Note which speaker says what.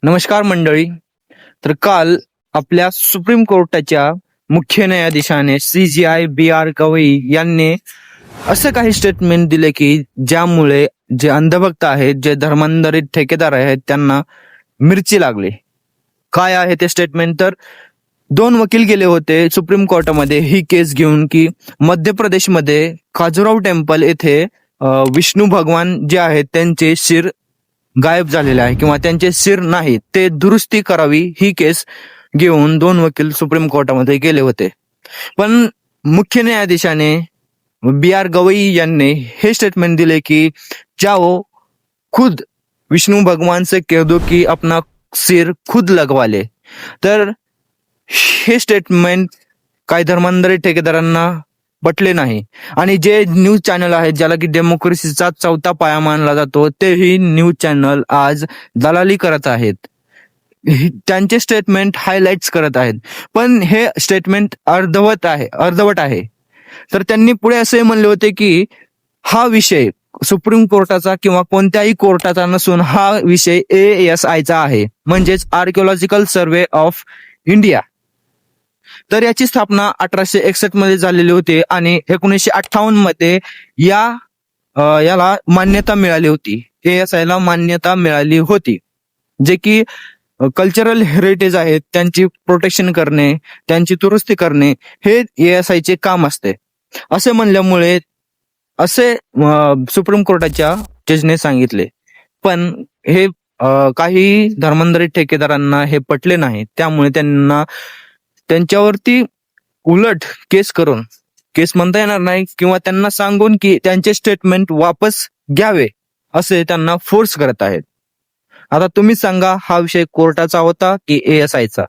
Speaker 1: नमस्कार मंडळी. तर काल आपल्या सुप्रीम कोर्टाच्या मुख्य न्यायाधीशाने CJI BR गवई यांनी असं काही स्टेटमेंट दिले की ज्यामुळे जे अंधभक्त आहेत, जे धर्मांतरित ठेकेदार आहेत, त्यांना मिरची लागली. काय आहे ते स्टेटमेंट? तर दोन वकील गेले होते सुप्रीम कोर्टामध्ये ही केस घेऊन की मध्य प्रदेशमध्ये खाजुराहो टेम्पल येथे विष्णू भगवान जे आहेत त्यांचे शिर गायब झालेले आहे किंवा त्यांचे शिर नाही, ते दुरुस्ती करावी ही केस घेऊन दोन वकील सुप्रीम कोर्टामध्ये गेले होते. पण मुख्य न्यायाधीशाने BR गवई यांनी हे स्टेटमेंट दिले की जाओ खुद विष्णु भगवान से कह दो कि अपना सिर खुद लगवा ले. तर हे स्टेटमेंट काही धर्मांतरित ठेकेदारांना पटले नाही आणि जे न्यूज चॅनल आहेत ज्याला की डेमोक्रेसीचा चौथा पाया मानला जातो, तेही न्यूज चॅनल आज दलाली करत आहेत, त्यांचे स्टेटमेंट हायलाइट्स करत आहेत. पण हे स्टेटमेंट अर्धवट आहे. तर त्यांनी पुढे असे म्हणले होते की हा विषय सुप्रीम कोर्टाचा किंवा कोणत्याही कोर्टाचा नसून हा विषय ASI चा आहे, म्हणजेच आर्किओलॉजिकल सर्वे ऑफ इंडिया. तर याची स्थापना 1861 मध्ये झालेली होती आणि 1958 मध्ये याला मान्यता मिळाली होती. ASI ला मान्यता मिळाली होती, जे की कल्चरल हेरिटेज आहेत त्यांची प्रोटेक्शन करणे, त्यांची दुरुस्ती करणे हे ASI चे काम असते. असे म्हणल्यामुळे असे सुप्रीम कोर्टाच्या जजने सांगितले. पण हे काही धर्मांतरित ठेकेदारांना हे पटले नाही, त्यामुळे त्यांच्यावरती उलट केस म्हणता येणार नाही किंवा त्यांना सांगून की त्यांचे स्टेटमेंट वापस घ्यावे असे त्यांना फोर्स करत आहेत. आता तुम्ही सांगा, हा विषय कोर्टाचा होता की ASI चा?